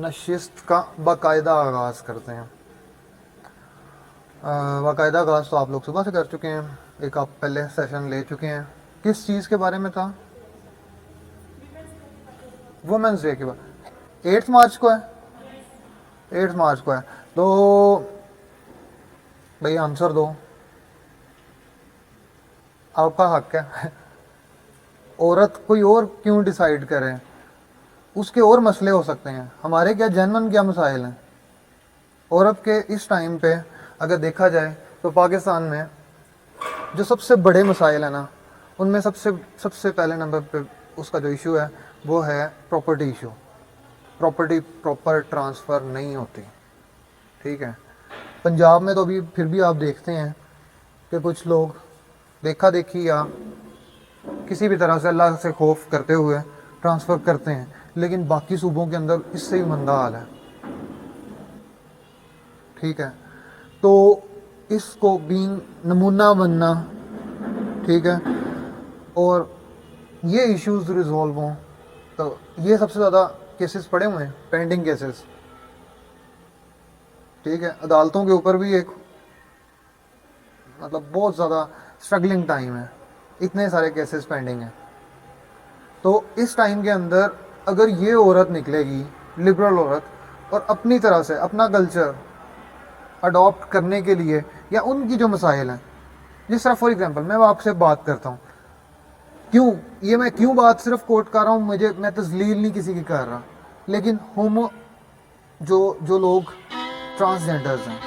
नशिस्त का बाकायदा आगाज़ करते हैं। बाकायदा आगाज़ तो आप लोग सुबह से कर चुके हैं, एक आप पहले सेशन ले चुके हैं। किस चीज़ के बारे में था? वुमेंस डे के बाद 8 मार्च को है, 8 मार्च को है। तो भाई आंसर दो, आपका हक है। औरत कोई और क्यों डिसाइड करे, उसके और मसले हो सकते हैं, हमारे क्या जेन्युइन क्या मसाइल हैं। औरत के इस टाइम पे अगर देखा जाए तो पाकिस्तान में जो सबसे बड़े मसाइल हैं ना, उनमें सबसे सबसे पहले नंबर पे उसका जो इशू है वो है property issue. Property proper transfer नहीं होती, ठीक है। पंजाब में तो अभी फिर भी आप देखते हैं कि कुछ लोग देखा देखी या किसी भी तरह से अल्लाह से खौफ करते हुए ट्रांसफ़र करते हैं, लेकिन बाकी सूबों के अंदर इससे भी मंदा हाल है, ठीक है। तो इसको बीन नमूना बनना, ठीक है, और ये इश्यूज़ रिजॉल्व हों, तो ये सबसे ज़्यादा केसेस पड़े हुए हैं, पेंडिंग केसेस, ठीक है। अदालतों के ऊपर भी एक मतलब बहुत ज़्यादा स्ट्रगलिंग टाइम है, इतने सारे केसेस पेंडिंग हैं। तो इस टाइम के अंदर अगर ये औरत निकलेगी, लिबरल औरत, और अपनी तरह से अपना कल्चर अडॉप्ट करने के लिए या उनकी जो मसाइल हैं, जिस तरह फॉर एग्जांपल मैं आपसे बात करता हूँ, मैं क्यों बात सिर्फ कोट कर रहा हूँ, मैं तजलील नहीं किसी की कर रहा, लेकिन होमो जो जो लोग ट्रांसजेंडर्स हैं,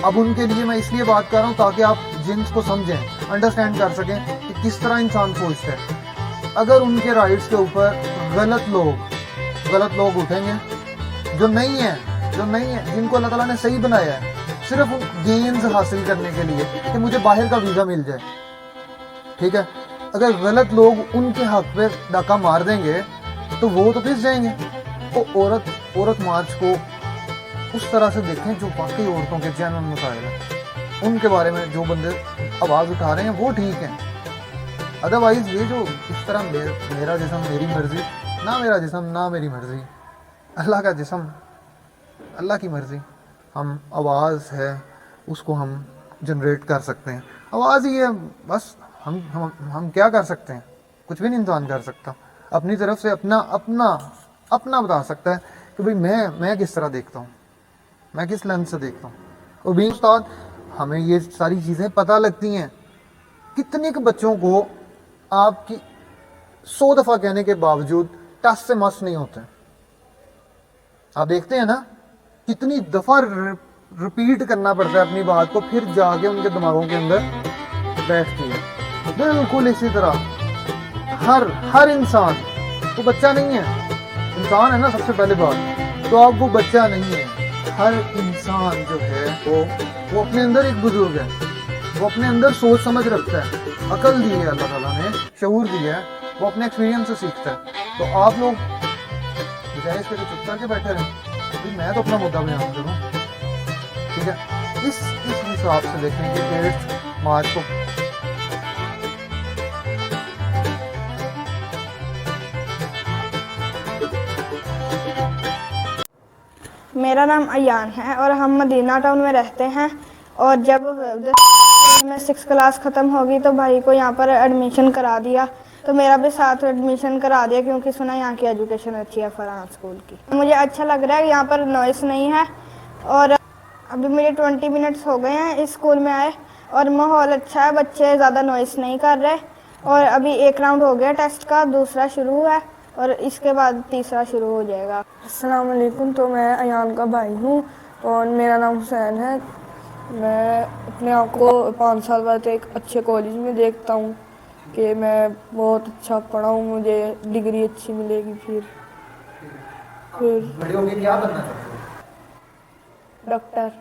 अब उनके लिए मैं इसलिए बात कर रहा हूँ ताकि आप जिन्स को समझें, अंडरस्टैंड कर सकें कि किस तरह इंसान सोचता है। अगर उनके राइट्स के ऊपर गलत लोग उठेंगे, जो नहीं है, जिनको अल्लाह ताला ने सही बनाया है सिर्फ गेन्स हासिल करने के लिए कि मुझे बाहर का वीज़ा मिल जाए, ठीक है। अगर गलत लोग उनके हक पे डाका मार देंगे तो वो तो पिस जाएंगे। तो औरत मार्च को उस तरह से देखें जो बाकी औरतों के जेन्युइन मसाइल हैं, उनके बारे में जो बंदे आवाज़ उठा रहे हैं वो ठीक है। अदरवाइज़ ये जो इस तरह मेरा जिस्म मेरी मर्ज़ी, ना मेरा जिस्म ना मेरी मर्ज़ी, अल्लाह का जिस्म अल्लाह की मर्ज़ी, हम आवाज़ है उसको हम जनरेट कर सकते हैं। आवाज़ ही है बस, हम क्या कर सकते हैं, कुछ भी नहीं इंसान कर सकता। अपनी तरफ से अपना बता सकता है कि भाई मैं किस तरह देखता हूँ, मैं किस लेंस से देखता हूँ। और भी उस्ताद हमें ये सारी चीज़ें पता लगती हैं। कितने के बच्चों को आपकी 100 दफ़ा कहने के बावजूद टस से मस नहीं होते, आप देखते हैं ना, कितनी दफ़ा रिपीट करना पड़ता है अपनी बात को, फिर जाके उनके दिमागों के अंदर बैठती है। बिल्कुल इसी तरह हर इंसान तो बच्चा नहीं है, इंसान है ना सबसे पहले बात, तो अब वो बच्चा नहीं है। हर इंसान जो है वो अपने अंदर एक बुजुर्ग है, वो अपने अंदर सोच समझ रखता है, अकल दी है अल्लाह ताला ने, शऊर दिया है, वो अपने एक्सपीरियंस से सीखता है। तो आप लोग बजाय इसके चुप करके बैठे रहें, मैं तो अपना मुद्दा बयान करूँ, ठीक है। इस हिसाब से देखें कि 8 मार्च को मेरा नाम अयान है और हम मदीना टाउन में रहते हैं। और जब में 6 क्लास ख़त्म होगी तो भाई को यहाँ पर एडमिशन करा दिया, तो मेरा भी साथ एडमिशन करा दिया क्योंकि सुना यहाँ की एजुकेशन अच्छी है फरहान स्कूल की। मुझे अच्छा लग रहा है, यहाँ पर नॉइस नहीं है और अभी मेरे 20 मिनट्स हो गए हैं इस स्कूल में आए और माहौल अच्छा है, बच्चे ज़्यादा नॉइस नहीं कर रहे। और अभी एक राउंड हो गया टेस्ट का, दूसरा शुरू है और इसके बाद तीसरा शुरू हो जाएगा। अस्सलाम वालेकुम। तो मैं अयान का भाई हूँ और मेरा नाम हुसैन है। मैं अपने आप को 5 साल बाद एक अच्छे कॉलेज में देखता हूँ कि मैं बहुत अच्छा पढ़ा हूँ, मुझे डिग्री अच्छी मिलेगी। फिर बड़े होके क्या बनना चाहते हो? डॉक्टर।